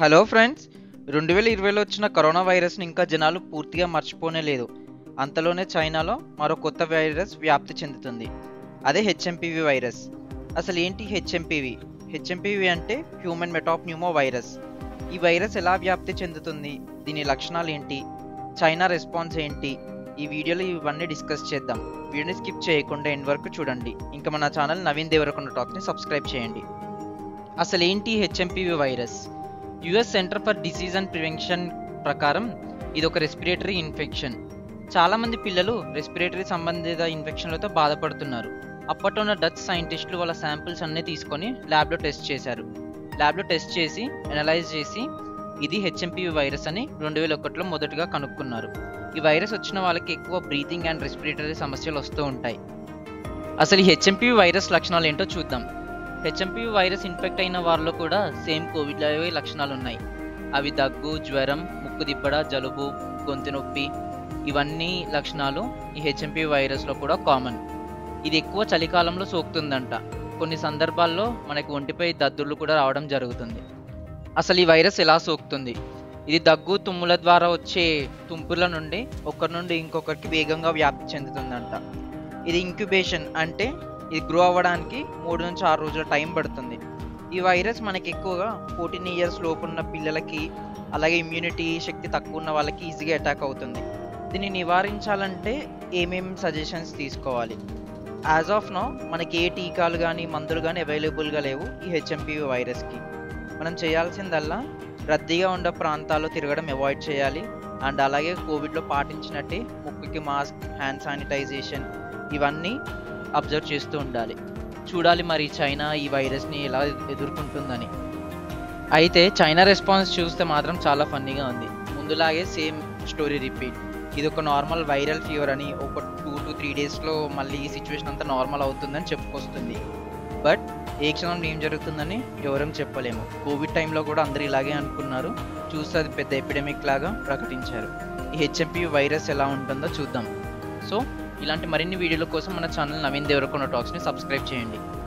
Hello friends, 2020లో వచ్చిన corona వైరస్ని ఇంకా జనాలు పూర్తిగా మర్చిపోనే లేదు. అంతలోనే చైనాలో మరో కొత్త వైరస్ వ్యాప్తి చెందుతుంది. అదే హెచ్ఎంపివి వైరస్. అసలు ఏంటి హెచ్ఎంపివి? హెచ్ఎంపివి అంటే హ్యూమన్ మెటాప్న్యూమో వైరస్. ఈ వైరస్ ఎలా వ్యాప్తి చెందుతుంది, దీని లక్షణాలు ఏంటి, చైనా రెస్పాన్స్ ఏంటి, ఈ వీడియోలో ఇవన్నీ డిస్కస్ చేద్దాం. వీడియోని స్కిప్ చేయకుండా ఎండ్ వరకు చూడండి. ఇంకా మన ఛానల్ నవీన్ దేవరకొండ టాక్ని సబ్స్క్రైబ్ చేయండి. అసలు ఏంటి HMPV virus? US centre for disease and prevention ప్రకారం ఇది ఒక రెస్పిరేటరీ ఇన్ఫెక్షన్. చాలామంది పిల్లలు రెస్పిరేటరీ సంబంధిత ఇన్ఫెక్షన్లతో బాధపడుతున్నారు. అప్పట్లో డచ్ సైంటిస్టులు వాళ్ళ శాంపిల్స్ అన్నీ తీసుకొని ల్యాబ్లో టెస్ట్ చేశారు. ల్యాబ్లో టెస్ట్ చేసి అనలైజ్ చేసి ఇది హెచ్ఎంపివి వైరస్ అని 2001లో మొదటగా కనుక్కున్నారు. ఈ వైరస్ వచ్చిన వాళ్ళకి ఎక్కువ బ్రీతింగ్ అండ్ రెస్పిరేటరీ సమస్యలు వస్తూ ఉంటాయి. అసలు ఈ హెచ్ఎంపివి వైరస్ లక్షణాలు ఏంటో చూద్దాం. హెచ్ఎంపివి వైరస్ ఇన్ఫెక్ట్ అయిన వారిలో కూడా సేమ్ కోవిడ్ లక్షణాలు ఉన్నాయి. అవి దగ్గు, జ్వరం, ముక్కు దిబ్బడ, జలుబు, గొంతు నొప్పి, ఇవన్నీ లక్షణాలు ఈ హెచ్ఎంపివి వైరస్లో కూడా కామన్. ఇది ఎక్కువ చలికాలంలో సోకుతుందంట. కొన్ని సందర్భాల్లో మనకి ఒంటిపై దద్దుర్లు కూడా రావడం జరుగుతుంది. అసలు ఈ వైరస్ ఎలా సోకుతుంది? ఇది దగ్గు, తుమ్ముల ద్వారా వచ్చే తుంపుల నుండి ఒకరి నుండి ఇంకొకరికి వేగంగా వ్యాప్తి చెందుతుందంట. ఇది ఇంక్యుబేషన్ అంటే ఇది గ్రో అవ్వడానికి 3 నుంచి 6 రోజుల టైం పడుతుంది. ఈ వైరస్ మనకి ఎక్కువగా 14 ఇయర్స్ లోపు ఉన్న పిల్లలకి, అలాగే ఇమ్యూనిటీ శక్తి తక్కువ ఉన్న వాళ్ళకి ఈజీగా అటాక్ అవుతుంది. దీన్ని నివారించాలంటే ఏమేమి సజెషన్స్ తీసుకోవాలి? యాజ్ ఆఫ్ నౌ మనకి ఏ టీకాలు కానీ మందులు కానీ అవైలబుల్గా లేవు ఈ హెచ్ఎంపివి వైరస్కి. మనం చేయాల్సిందల్లా రద్దీగా ఉండే ప్రాంతాల్లో తిరగడం అవాయిడ్ చేయాలి. అండ్ అలాగే కోవిడ్లో పాటించినట్టే ముక్కుకి మాస్క్, హ్యాండ్ శానిటైజేషన్ ఇవన్నీ అబ్జర్వ్ చేస్తూ ఉండాలి. చూడాలి మరి చైనా ఈ వైరస్ని ఎలా ఎదుర్కొంటుందని. అయితే చైనా రెస్పాన్స్ చూస్తే మాత్రం చాలా ఫన్నీగా ఉంది. ముందులాగే సేమ్ స్టోరీ రిపీట్. ఇది ఒక నార్మల్ వైరల్ ఫీవర్ అని, ఒక 2 to 3 డేస్లో మళ్ళీ ఈ సిచ్యువేషన్ అంతా నార్మల్ అవుతుందని చెప్పుకొస్తుంది. బట్ ఏ క్షణం ఏం జరుగుతుందని ఎవరం చెప్పలేము. కోవిడ్ టైంలో కూడా అందరూ ఇలాగే అనుకున్నారు. చూస్తే అది పెద్ద ఎపిడమిక్ లాగా ప్రకటించారు. ఈ హెచ్ఎంపివి వైరస్ ఎలా ఉంటుందో చూద్దాం. సో ఇలాంటి మరిన్ని వీడియోల కోసం మన ఛానల్ నవీన్ దేవరకొండ టాక్స్ని సబ్స్క్రైబ్ చేయండి.